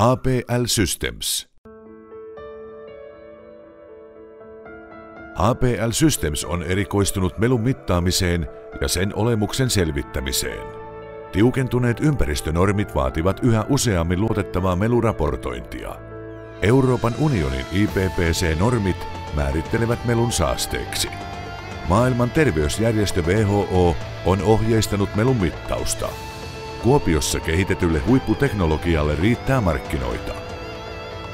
APL Systems. APL Systems on erikoistunut melun mittaamiseen ja sen olemuksen selvittämiseen. Tiukentuneet ympäristönormit vaativat yhä useammin luotettavaa meluraportointia. Euroopan unionin IPPC-normit määrittelevät melun saasteeksi. Maailman terveysjärjestö WHO on ohjeistanut melun mittausta. Kuopiossa kehitetylle huipputeknologialle riittää markkinoita.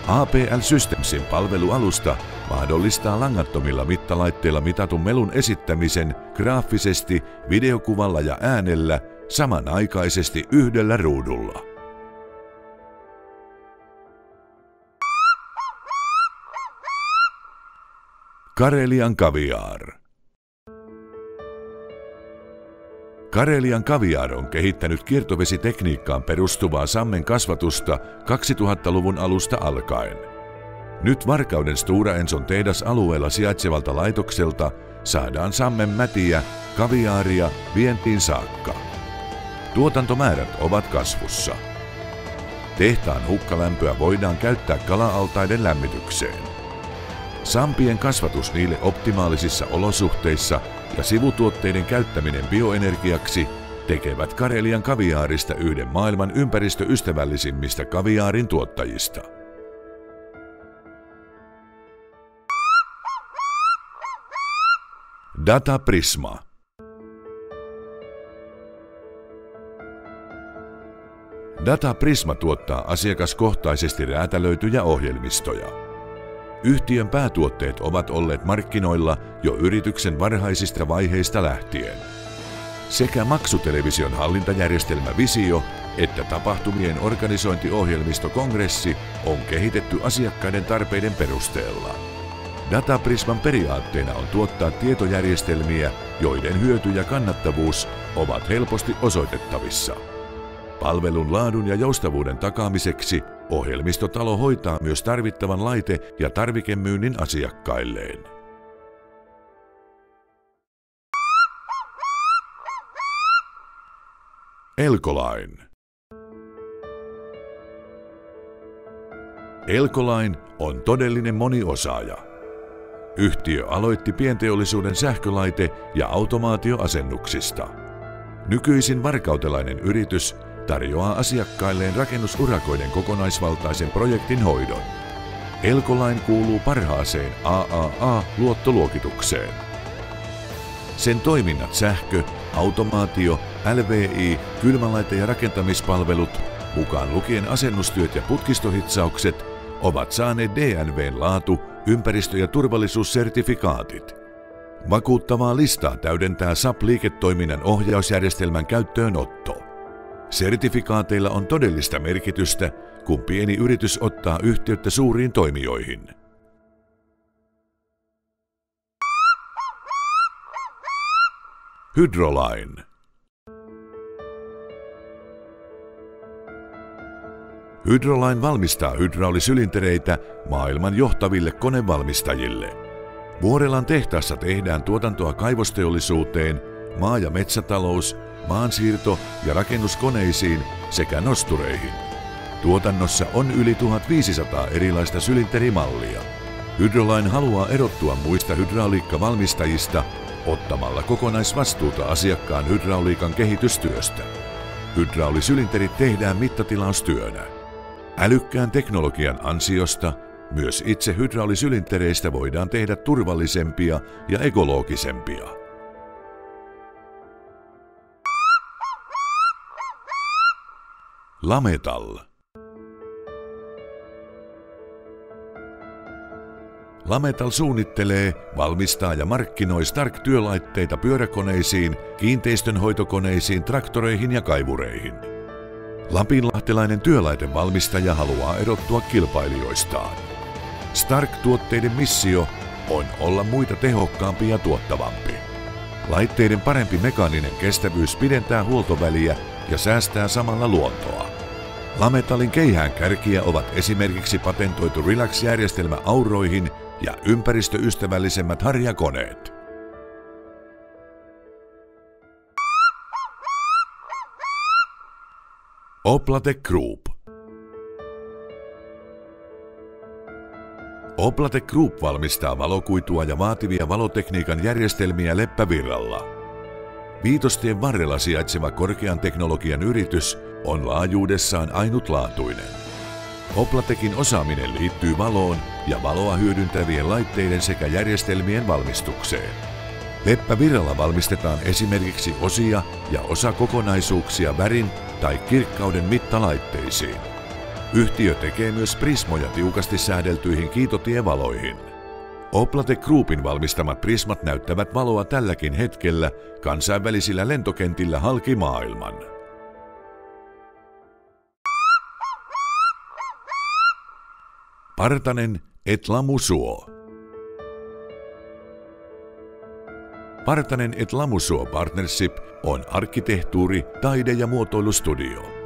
APL Systemsin palvelualusta mahdollistaa langattomilla mittalaitteilla mitatun melun esittämisen graafisesti, videokuvalla ja äänellä samanaikaisesti yhdellä ruudulla. Karelian Caviar. Karelian Caviar on kehittänyt kiertovesitekniikkaan perustuvaa sammen kasvatusta 2000-luvun alusta alkaen. Nyt Varkauden Stora Enson tehdasalueella sijaitsevalta laitokselta saadaan sammen mätiä, kaviaaria vientiin saakka. Tuotantomäärät ovat kasvussa. Tehtaan hukkalämpöä voidaan käyttää kala-altaiden lämmitykseen. Sampien kasvatus niille optimaalisissa olosuhteissa ja sivutuotteiden käyttäminen bioenergiaksi tekevät Karelian Caviarista yhden maailman ympäristöystävällisimmistä kaviaarin tuottajista. Data Prisma. Data Prisma tuottaa asiakaskohtaisesti räätälöityjä ohjelmistoja. Yhtiön päätuotteet ovat olleet markkinoilla jo yrityksen varhaisista vaiheista lähtien. Sekä maksutelevision hallintajärjestelmä Visio että tapahtumien organisointiohjelmisto Kongressi on kehitetty asiakkaiden tarpeiden perusteella. Data Prisman periaatteena on tuottaa tietojärjestelmiä, joiden hyöty ja kannattavuus ovat helposti osoitettavissa. Palvelun laadun ja joustavuuden takaamiseksi ohjelmistotalo hoitaa myös tarvittavan laite- ja tarvikemyynnin asiakkailleen. Elcoline. Elcoline on todellinen moniosaaja. Yhtiö aloitti pienteollisuuden sähkölaite- ja automaatioasennuksista. Nykyisin varkautelainen yritys tarjoaa asiakkailleen rakennusurakoiden kokonaisvaltaisen projektin hoidon. Elcoline kuuluu parhaaseen AAA-luottoluokitukseen. Sen toiminnat sähkö, automaatio, LVI, kylmälaite- ja rakentamispalvelut, mukaan lukien asennustyöt ja putkistohitsaukset, ovat saaneet DNV:n laatu-, ympäristö- ja turvallisuussertifikaatit. Vakuuttavaa listaa täydentää SAP-liiketoiminnan ohjausjärjestelmän käyttöönotto. Sertifikaateilla on todellista merkitystä, kun pieni yritys ottaa yhteyttä suuriin toimijoihin. Hydroline. Hydroline valmistaa hydraulisylintereitä maailman johtaville konevalmistajille. Vuorelan tehtaassa tehdään tuotantoa kaivosteollisuuteen, maa- ja metsätalous, maansiirto- ja rakennuskoneisiin sekä nostureihin. Tuotannossa on yli 1500 erilaista sylinterimallia. Hydroline haluaa erottua muista hydrauliikkavalmistajista ottamalla kokonaisvastuuta asiakkaan hydrauliikan kehitystyöstä. Hydraulisylinterit tehdään mittatilaustyönä. Älykkään teknologian ansiosta myös itse hydraulisylintereistä voidaan tehdä turvallisempia ja ekologisempia. Lametal. Lametal suunnittelee, valmistaa ja markkinoi Stark-työlaitteita pyöräkoneisiin, kiinteistönhoitokoneisiin, traktoreihin ja kaivureihin. Lapinlahtelainen työlaitevalmistaja haluaa erottua kilpailijoistaan. Stark-tuotteiden missio on olla muita tehokkaampi ja tuottavampi. Laitteiden parempi mekaaninen kestävyys pidentää huoltoväliä ja säästää samalla luontoa. Lametalin keihäänkärkiä ovat esimerkiksi patentoitu Relax-järjestelmä auroihin ja ympäristöystävällisemmät harjakoneet. Oplate Group. Oplate Group valmistaa valokuitua ja vaativia valotekniikan järjestelmiä Leppävirralla. Viitostien varrella sijaitseva korkean teknologian yritys on laajuudessaan ainutlaatuinen. Oplatekin osaaminen liittyy valoon ja valoa hyödyntävien laitteiden sekä järjestelmien valmistukseen. Leppävirralla valmistetaan esimerkiksi osia ja osakokonaisuuksia värin tai kirkkauden mittalaitteisiin. Yhtiö tekee myös prismoja tiukasti säädeltyihin kiitotievaloihin. Oplate Groupin valmistamat prismat näyttävät valoa tälläkin hetkellä kansainvälisillä lentokentillä halki maailman. Partanen et Lamusuo. Partanen et Lamusuo Partnership on arkkitehtuuri-, taide- ja muotoilustudio.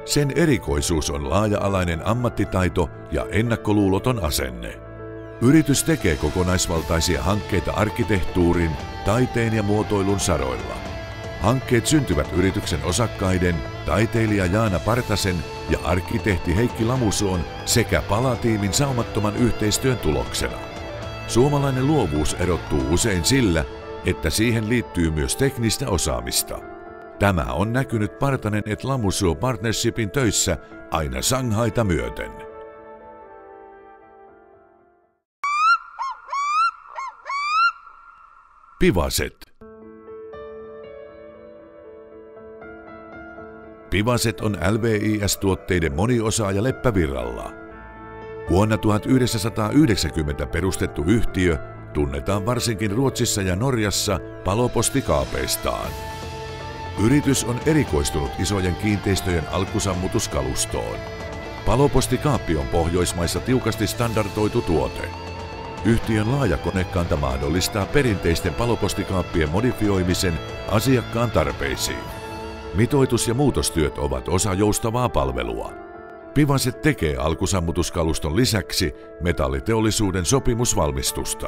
Sen erikoisuus on laaja-alainen ammattitaito ja ennakkoluuloton asenne. Yritys tekee kokonaisvaltaisia hankkeita arkkitehtuurin, taiteen ja muotoilun saroilla. Hankkeet syntyvät yrityksen osakkaiden, taiteilija Jaana Partasen ja arkkitehti Heikki Lamusuon sekä palatiimin saumattoman yhteistyön tuloksena. Suomalainen luovuus erottuu usein sillä, että siihen liittyy myös teknistä osaamista. Tämä on näkynyt Partanen et Lamusuo Partnershipin töissä aina Shanghaita myöten. Pivaset. Pivaset on LVIS-tuotteiden moniosaaja Leppävirralla. Vuonna 1990 perustettu yhtiö tunnetaan varsinkin Ruotsissa ja Norjassa palopostikaapeistaan. Yritys on erikoistunut isojen kiinteistöjen alkusammutuskalustoon. Palopostikaappi on Pohjoismaissa tiukasti standardoitu tuote. Yhtiön laaja konekanta mahdollistaa perinteisten palopostikaappien modifioimisen asiakkaan tarpeisiin. Mitoitus- ja muutostyöt ovat osa joustavaa palvelua. Pivaset tekee alkusammutuskaluston lisäksi metalliteollisuuden sopimusvalmistusta.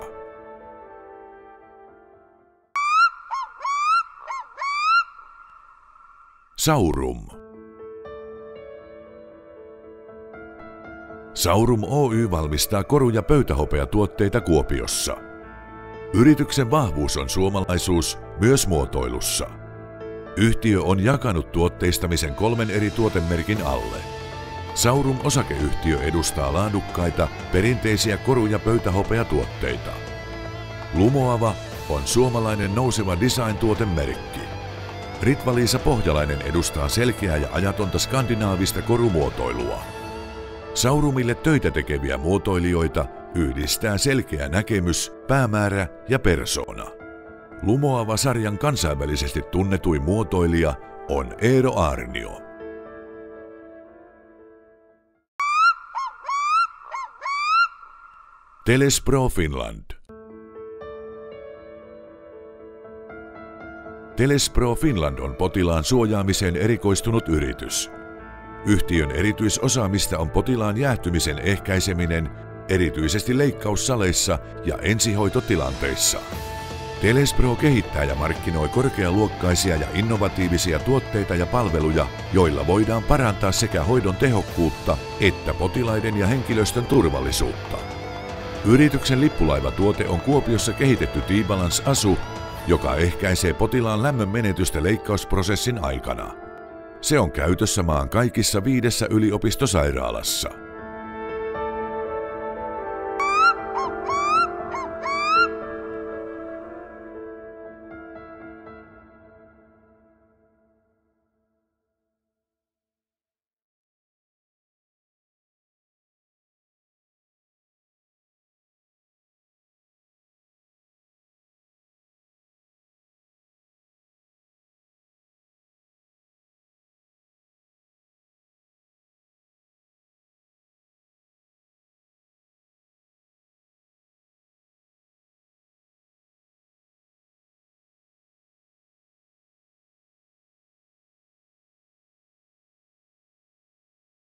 Saurum. Saurum Oy valmistaa koru- ja pöytähopeatuotteita Kuopiossa. Yrityksen vahvuus on suomalaisuus myös muotoilussa. Yhtiö on jakanut tuotteistamisen 3 eri tuotemerkin alle. Saurum osakeyhtiö edustaa laadukkaita, perinteisiä koru- ja pöytähopeatuotteita. Lumoava on suomalainen nouseva design-tuotemerkki. Ritva-Liisa Pohjalainen edustaa selkeää ja ajatonta skandinaavista korumuotoilua. Saurumille töitä tekeviä muotoilijoita yhdistää selkeä näkemys, päämäärä ja persoona. Lumoava sarjan kansainvälisesti tunnetuin muotoilija on Eero Aarnio. Telespro Finland. Telespro Finland on potilaan suojaamiseen erikoistunut yritys. Yhtiön erityisosaamista on potilaan jäähtymisen ehkäiseminen, erityisesti leikkaussaleissa ja ensihoitotilanteissa. Telespro kehittää ja markkinoi korkealuokkaisia ja innovatiivisia tuotteita ja palveluja, joilla voidaan parantaa sekä hoidon tehokkuutta että potilaiden ja henkilöstön turvallisuutta. Yrityksen lippulaivatuote on Kuopiossa kehitetty T-Balance-asu, joka ehkäisee potilaan lämmön menetystä leikkausprosessin aikana. Se on käytössä maan kaikissa 5 yliopistosairaalassa.